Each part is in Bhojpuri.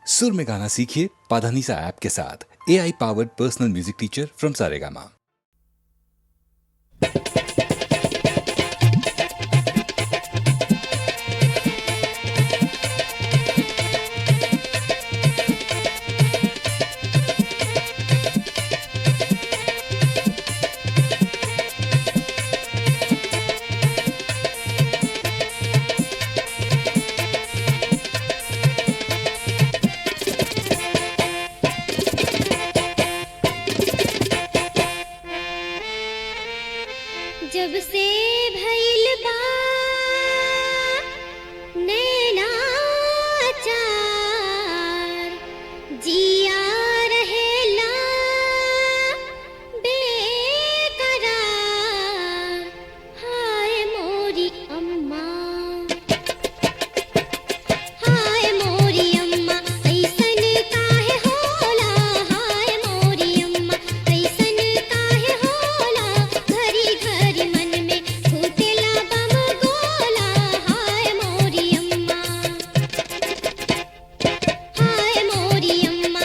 सुर में गाना सीखिए पाधानीसा ऐप के साथ। AI powered personal music teacher from Saregama. जब से भइल बा नैना चार, जिया रहेला बेकरार। हाय मोरी अम्मा, हाय मोरी अम्मा, ऐसन काहे होला। हाय मोरी अम्मा, ऐसन काहे होला। घरी घरी मन में फूटेला बम गोला। हाय मोरी अम्मा, हाय मोरी अम्मा,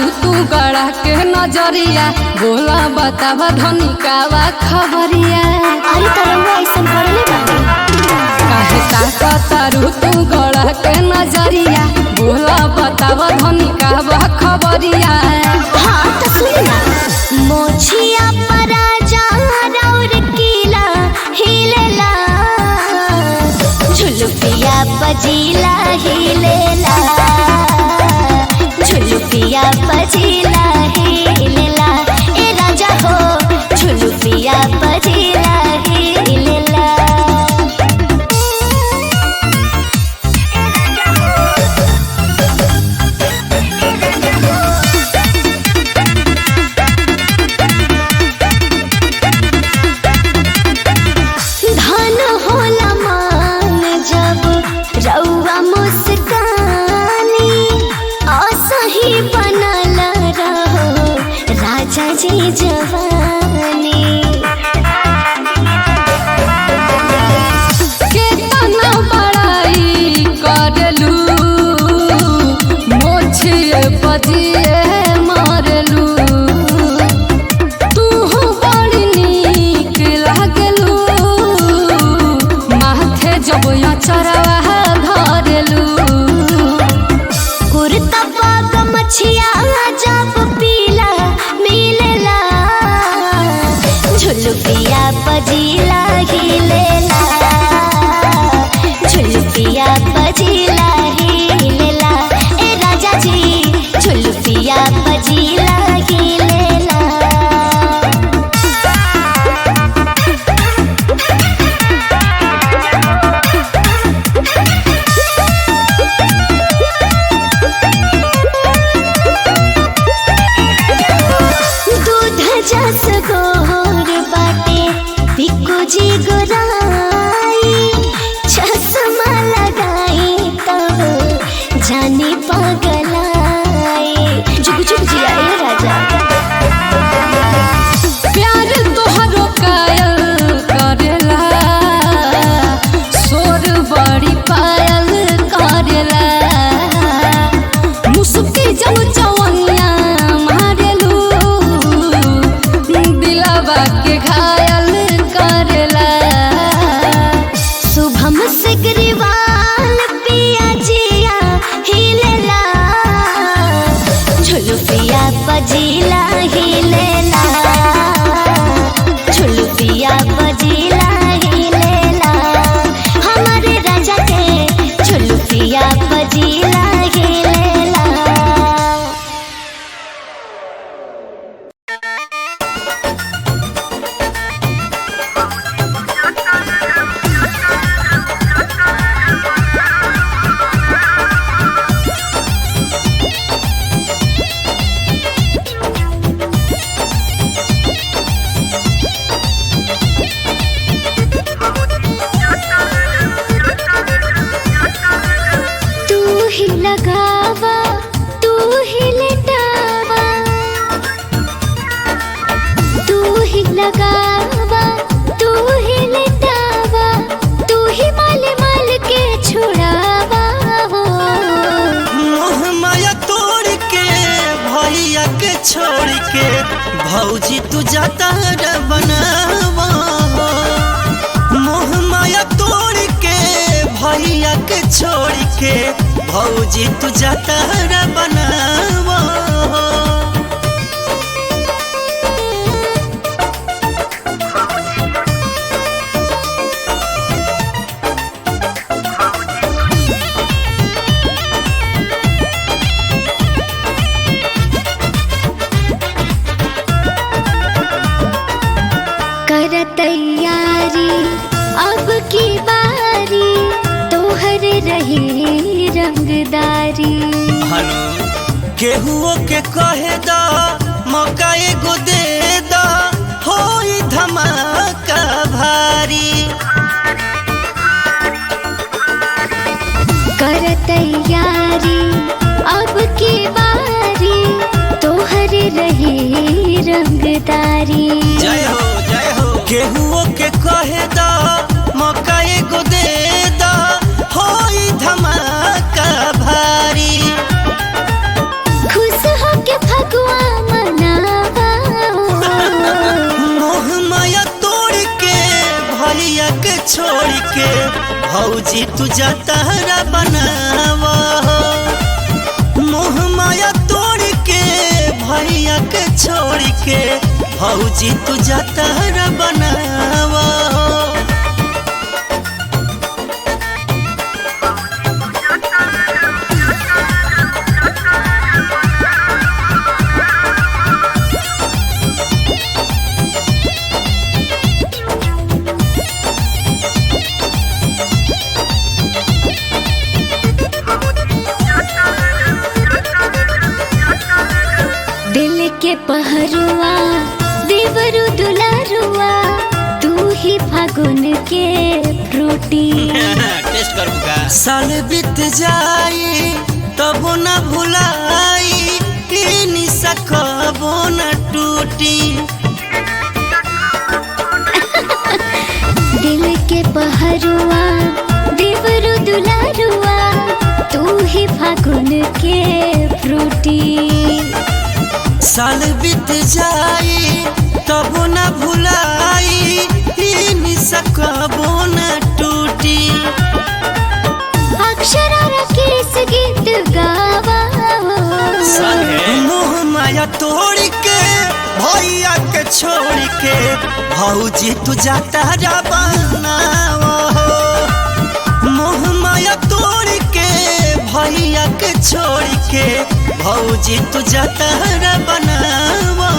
तारू तू गड़ा के नजरिया बोला बतावा धनिकावा खबरिया। अरे तरंगा ऐसा पड़ले बाटे काहे ताका तारू तू गड़ा के नजरिया बोला बतावा धनिकावा खबरिया। हाँ तो सुन ना मोछिया परा जा रौर कीला हिलेला झुलुपिया पजीला हिलेला झुलुपिया पजीला हिलेला ए राजा हो झुलुपिया पजीला हिलेला। धन होला मान जब रउआ मुस्कानी असही बनल रहो राजा जी जवानी। केतना बड़ाई करलू मोछिए बजिए मारलू तू बड़ी नीक लागलू माथे जब चरवा धरलू। कुर्ता पाग मछिया जब पीला मिलेला झुलुपिया पजीला हिलेला झुलुपिया पजीला हिलेला ए राजा जी झुलुपिया पजीला हिलेला। दूध जस गोर बाटे बिकु जी गोराई चश्मा लगाई तब जानी पगलाई जुग जुग जिया ए राजा। प्यार तोहरो कायल करेला सोर बड़ी पायल करेला मुस्की जब चवनिया मारेलू दिलवा के घायल करेला। शुभम से ग्रीवाल पिया जिया हिलेला झुलुपिया पजीला हिलेला झुलुपिया पजीला हिलेला हमारे राजा के झुलुपिया पजीला हिलेला। तू ही लगावा तू ही लेटावा तू ही लगावा तू ही लेटावा तू ही माल माल के छुड़ावा हो। मोह माया तोड़ के भैया के छोड़ के भौजी तू जाता रे बनावा। मोह माया तोड़ के भैया के छोड़ के भौजी तू जाता रे बनावा। कर तैयारी अब की बारी तोहर रही रंगदारी। हनु केहुओ के कहे दा मौका एगो दे दा होई धमाका भारी। कर तैयारी अब की बारी तोहर रही रंगदारी। जय हो केहुओ के कहे दा मौका एगो दे दा होई धमाका भारी। खुश होके के भौजी तू जतरा बनावा मोह माया तोड़ के भैया के छोड़ के भौजी तू जतरा बनावा दिल के पहरुआ देवरु दुलारुआ तू ही फागुन के फ्रूटी टेस्ट करूंगा साल बीत जाई तब न भुलाई निशा कबो न टूटी दिल के पहरुआ देवरु दुलारुआ तू ही फागुन के फ्रूटी साल बीत जाई तब न भुलाई निशा कबो न टूटी अक्षरा केस गीत गावा मोह माया तोड़ के भैया के छोड़ के भौजी तू जतरा बनावा मोह माया तोड़ के भैया के छोड़ के भौजी तू जतरा बनावा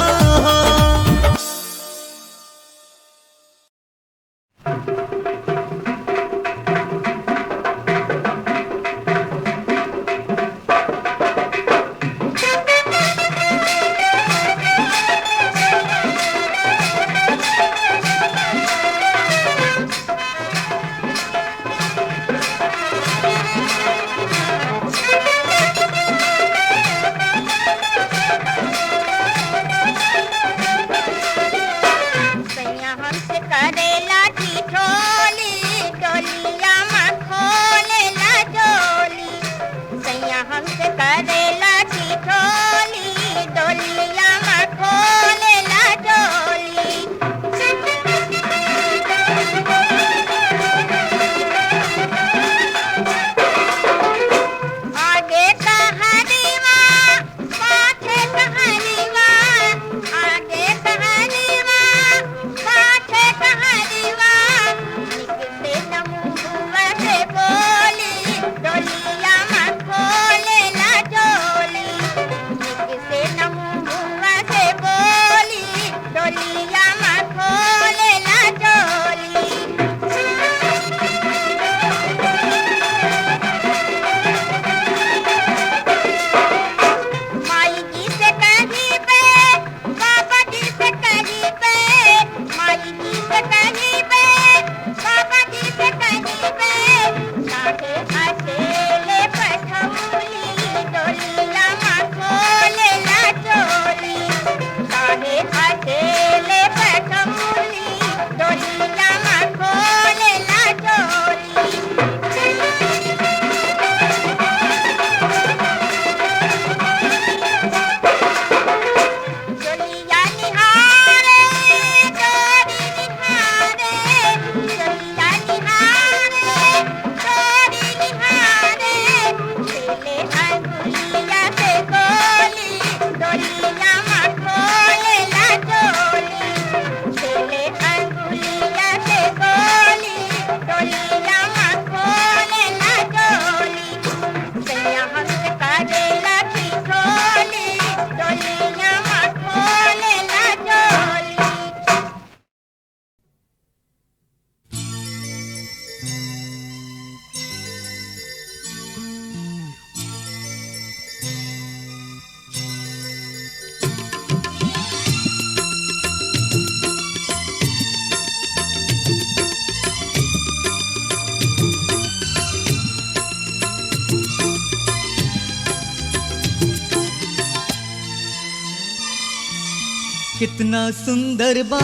कितना सुंदर बा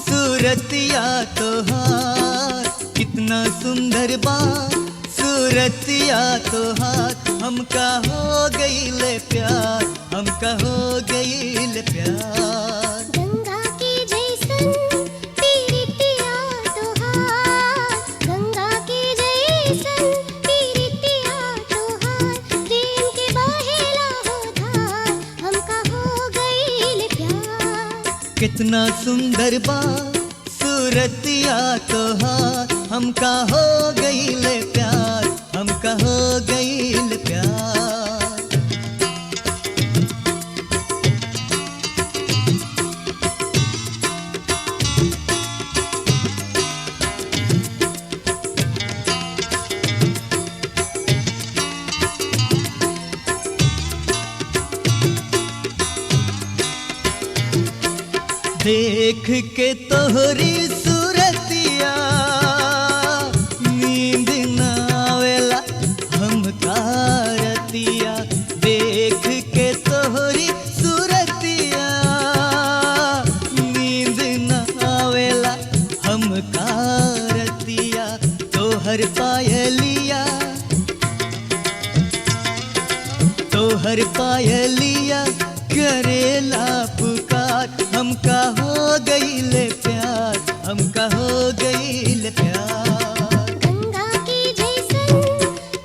सूरतिया तोहार, कितना सुंदर बा सूरतिया तोहार। हमका हो गईल प्यार, हमका हो गईल प्यार। गंगा के जैसन पीरितिया तोहार, कितना सुंदर बा सूरतिया तोहार, हमका हो गईल प्यार, हमका हो गईल प्यार। देख के तोहरी सूरतिया नींद न आवेला हमका रतिया। देख के तोहरी सूरतिया नींद न आवेला हमका रतिया। तोहर पायलिया तोहर पायलिया करेला पुकार, हमका हो गईल प्यार, हमका हो गईल प्यार। गंगा की जैसन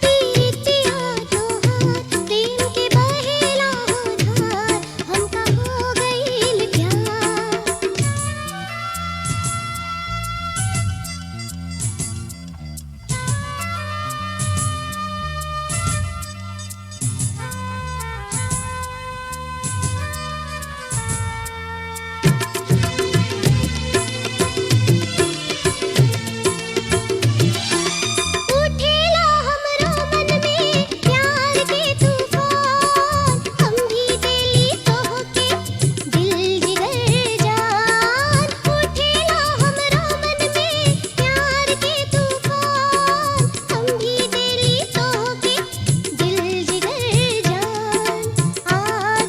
पीतिया तोहार, प्रेम के बहेला हो धार, हमका हो गईल प्यार। उठेला हमरो मन में प्यार के तूफान, हम भी दिली तोहके दिल जिगर जान। उठेला हमरो मन में प्यार के तूफान, हम भी दिली तोहके दिल जिगर जान। आ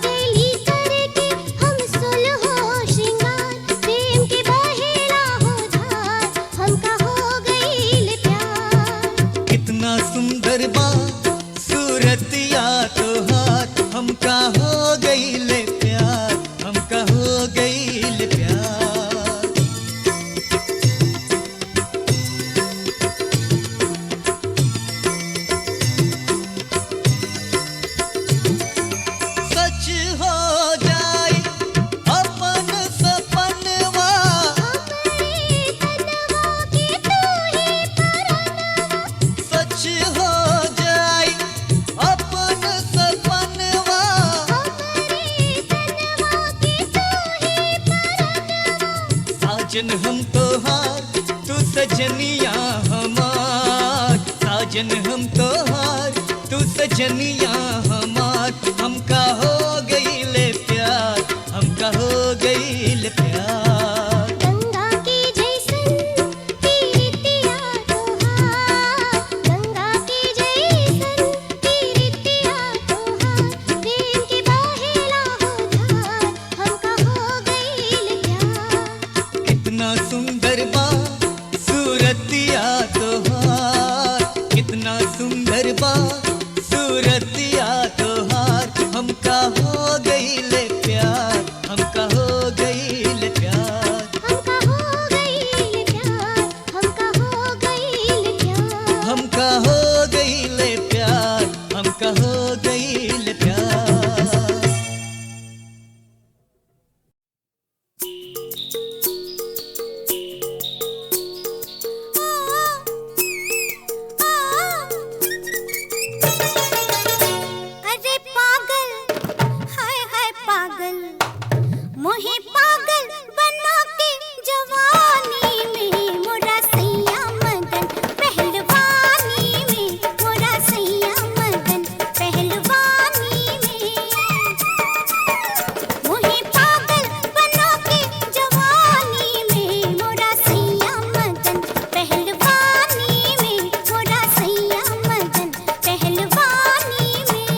गइली करके हम सुलहो श्रृंगार, प्रेम के बहेला हो धार, हमका हो गईल प्यार। कितना सुंदर बा सूरतिया तोहार, हमका हो गईल प्यार, हमका हो गईल प्यार। सच हो जाए अपन सपनवा, हमरे तनवा के तू ही परनवा, सच हो जाए अपन सपनवा। हमरे तनवा के तू ही परनवा। साजन हम तोहार तू सजनिया हमार, साजन हम तोहार तू सजनिया हमार। हमका हो गईल प्यार, हमका हो गईल प्यार। गंगा की जैसन पीतिया तोहार, गंगा की जैसन पीतिया तोहार, प्रेम के बहेला हो धार, हमका हो गईल प्यार। कितना सुंदर बा सूरतिया तोहार, कितना सुंदर बा सूरतिया तोहार। हमका हो गईल प्यार, हमका हो गईल प्यार। हमका हो गईल प्यार, हमका हो गईल प्यार। हमका हो गईल प्यार, हमका हो गईल प्यार। अरे पागल, हाय हाय पागल, मोहे पागल बना के जवानी में मोरा सैया मदन, पहलवानी में मोरा सैया मदन, पहलवानी में। मोहे पागल बना के जवानी में मोरा सैया मदन, पहलवानी में मोरा सैया मदन, पहलवानी में।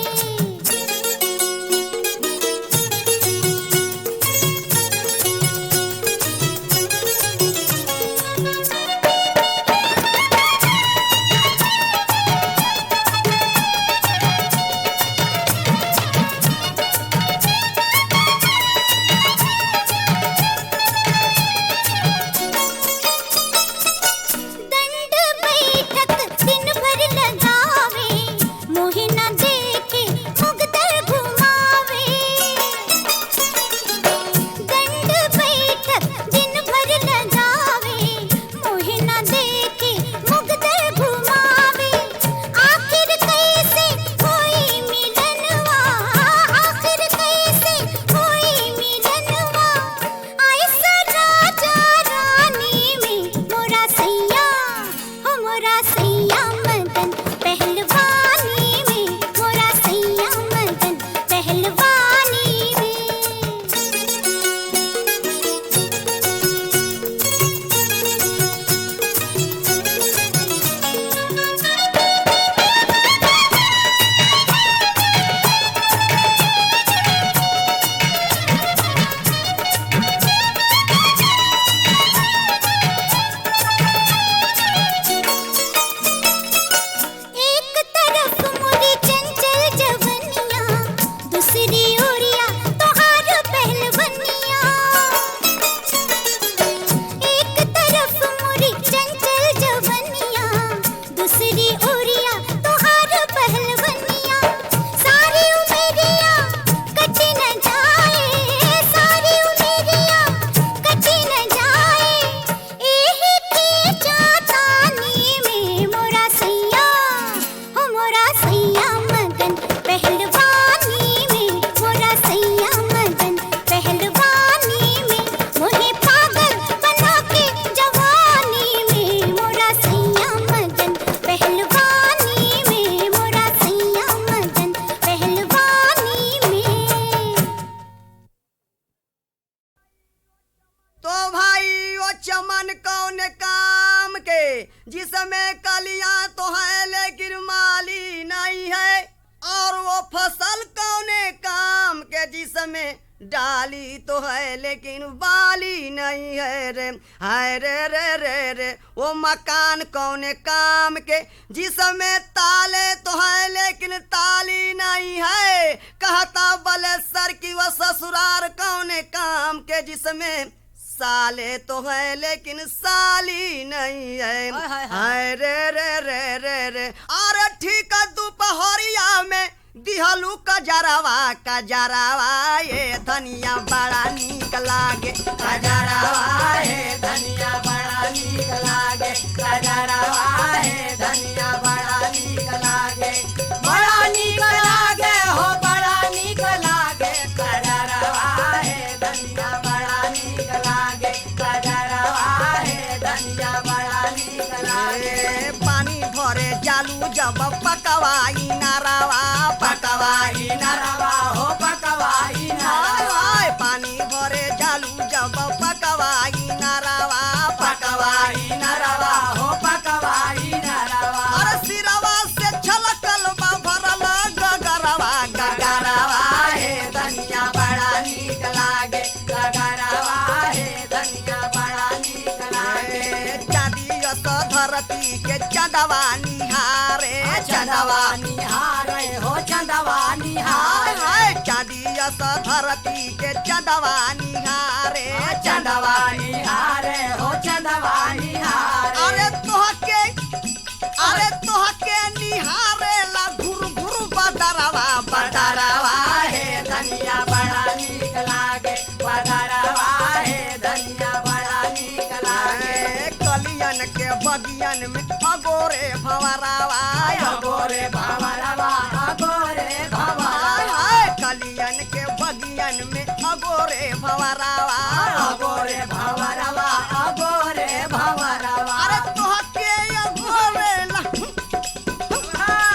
मकान कौन काम के जिसमें कलियां तो है लेकिन माली नहीं है, और वो फसल कौन काम के जिसमें डाली तो है लेकिन बाली नहीं है रे। हाय रे रे रे रे वो मकान कौन काम के जिसमें ताले तो है लेकिन ताली नहीं है, कहता बलेसर की वो ससुराल कौन काम के जिसमें साले तो है लेकिन साली नहीं है। हाय रे रे रे रे रे अरे ठीक है दोपहरिया में दिहलू कजरावा ये धनिया बड़ा नीक लागे, कजरावा ये धनिया बड़ा नीक लागे, कजरावा ये धनिया बड़ा नीक लागे, बड़ा नीक लागे हो बड़ा नीक लागे, कजरावा ये धनिया बड़ा नीक लागे, कजरावा ये धनिया बड़ा नीक लागे। पानी भरे जालू जब पकवाई नारावा, पकवाई नारावा हो पकवाई नारावा, पानी भरे जालू जब पकवाई नारावा, पकवाई नारावा हो पकवाई नारावा, अरे सिरवा से छलकल बा भरल गगरवा, गगरवा हे धनिया बड़ा नीक लागे, गगरवा हे धनिया बड़ा नीक लागे। चांदी स धरती के चंदवा निहारे, चंदवा निहारे हो चंदवा निहारे, चांदी स धरती के चंदवा निहारे, चंदवा निहारे हो चंदवा निहारे, अरे तोहके निहारे ला घुर घुर बदरवा, बदरवा हे धनिया बड़ा नीक लागे, बदरवा हे धनिया बड़ा नीक लागे। कलियन के बगियन में अगोरे भवरवा, अगोरे भवरवा, अगोरे भवरवा, कलियन के बगियन में अगोरे भवरवा, अगोरे भवरवा, अगोरे भवरवा, अरे तोहके अगोरे ला,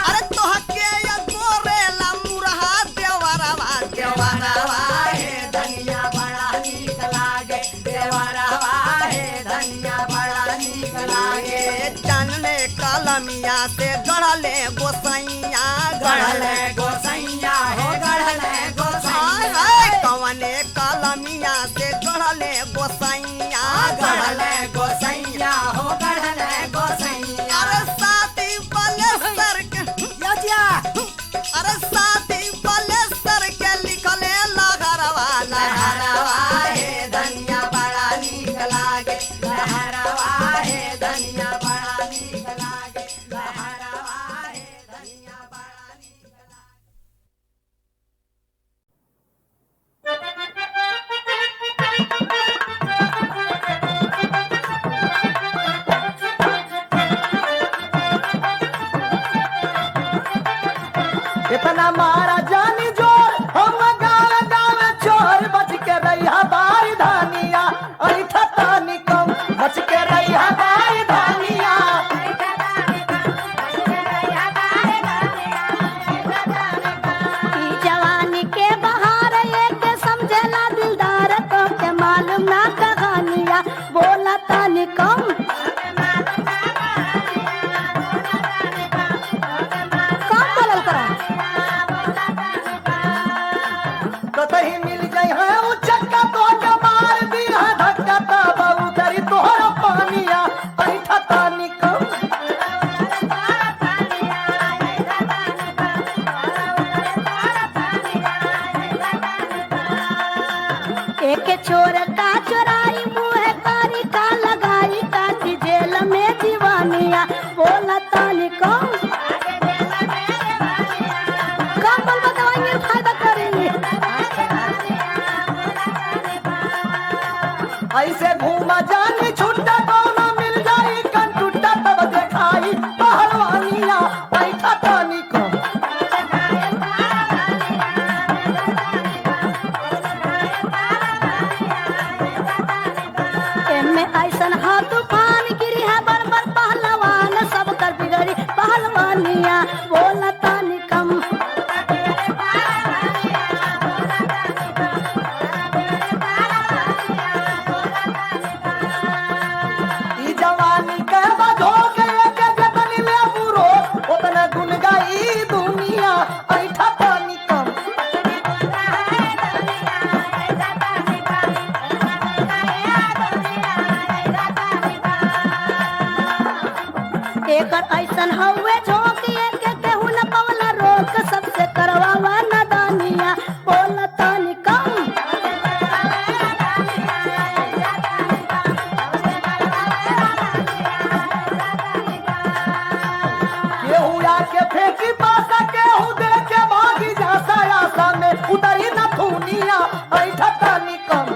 अरे तोहके अगोरे ला मुरहा देवरवा, देवरवा हे धनिया बड़ा नीक लागे, देवरवा हे धनिया बड़ा नीक लागे। जानले कलमिया से गढ़ले गोसैया, गढ़ले गोसैया हो गढ़ले गोसैया, कवने कलमिया से गढ़ले गोसैया, गढ़ले गोसैया हो गढ़ले गोसैया, अरे साथी बलेसर के अरे साथी बलेसर के लिखले लहरवा, लहरवा हे धनिया बड़ा नीक लागे, लहरवा हे धनिया बड़ा नीक लागे, लहरवा हे धनिया बड़ा नीक लागे। इतना मारा जानी जोर हम गाँव गाँव चोर, बच के रहिया बाई धानिया ऐठा तानी कम, बच के रहिया बाई धानिया। ई जवानी के बहार एक समझला दिलदार तो के मालूम ना कहानिया, बोला तानी कम बोलल करा। कतही मिल जाई है उचक्का तो के मार दी है धक्का, तब उतरी तोहरा पानिया ऐठा तानी कम। एक चोर का चोराई मुँह कारी का लगाई, काटी जेल में दीवानिया, बोला तानी कम बोल बताएंगे फायदा करेंगे। ऐसे घूमा जानी छुट्टा कौना मिल जाई कन टूटा, तब देखाई पहलवानिया ऐठा तानी कम। एमे ऐसन हा तूफान गिरी है बरबर पहलवान, सब कर बिगड़ी पहलवानिया, बोला तानी कम एकर ऐसन हवे झोंकिए के केहू न पवला रोक सबसे करवावा नदानिया बोला तानी कम केहू आके फेंकी पासा केहू दे के भागी जा साया में उतरी न थूनिया ऐठा तानी कम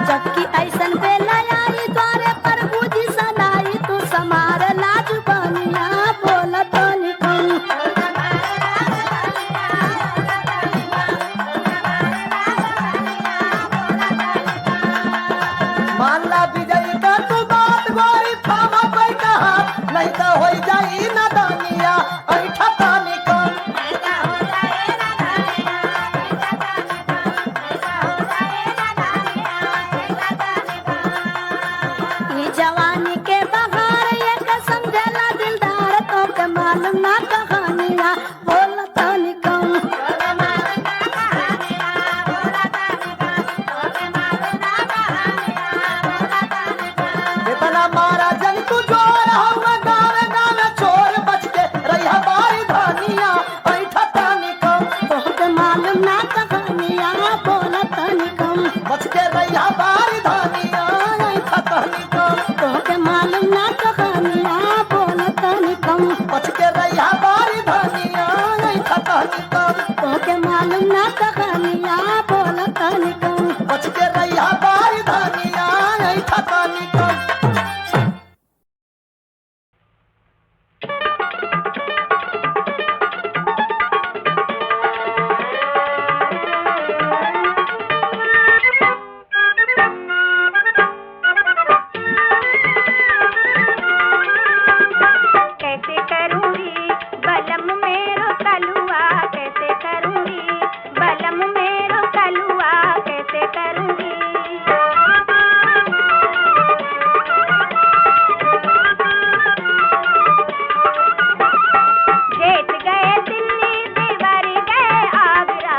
जबकि ऐसन बेला आई द्वारे पर बुझी सनाई तू समार लाज बनिया बोला तानी कम मानला विजय का तू बात गोरी थामा पे कहा नहीं तो हो जाई नदानिया ऐठा तानी कम ई जवानी के बहार एक समझला दिलदार तो के मालूम ना कहानिया बोला तानी कम इतना मारा जन तू जोर हम गावे गावे छोर बच के रहिया बारी धानिया ऐठा तानी कम तो के मालूम ना कहानिया बोला तानी कम बच के रहिया बारी धानिया ऐठा तानी कम तो के मालूम ना कहानिया बोला तानी कम बच के रहिया बारी धानिया ऐठा तानी कम तो के मालूम ना कहानिया बोला तानी कम बच के रहिया बारी धानिया ऐठा तानी कम कैसे करूंगी बलम मेरो कलुआ कैसे करूंगी बलम मेरो कलुआ कैसे करूंगी जेठ गए दिल्ली देवर गए आगरा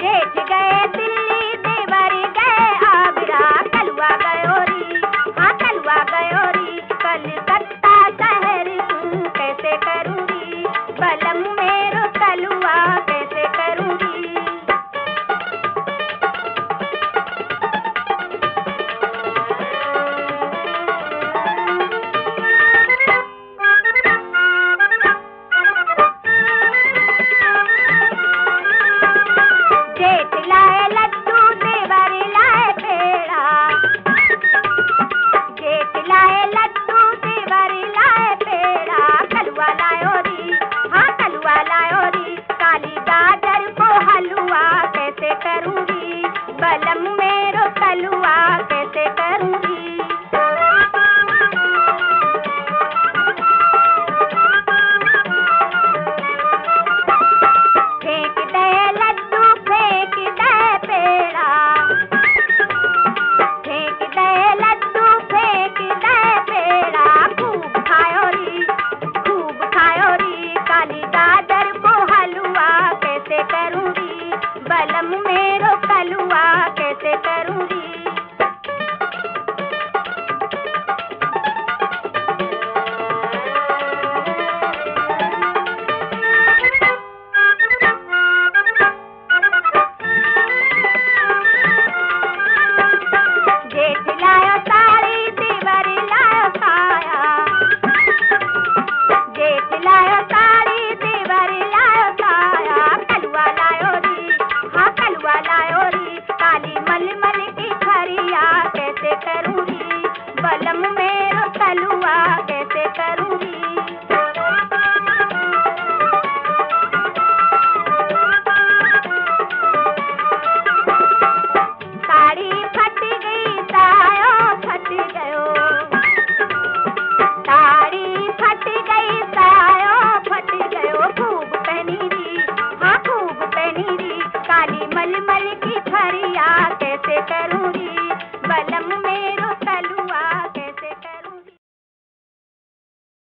जेठ गए दिल्ली देवर गए आगरा कलुआ गयोरी हाँ कलुआ गयोरी कलकत्ता शहर तू कैसे करूंगी बलम मेरो कलुआ कैसे करूंगी जेठ लाए लड्डू देवर लाए पेड़ा जेठ लाए लड्डू देवर लाए पेड़ा कलुआ लायो री हाँ कलुआ लायो री काली गाजर को हलवा कैसे करूंगी बलम मेरो कलुआ कैसे करूंगी फेंक दे लड्डू फेंक दे पेड़ा फेंक दे लड्डू फेंक दे पेड़ा खूब खायो री काली गाजर को हलवा कैसे करूं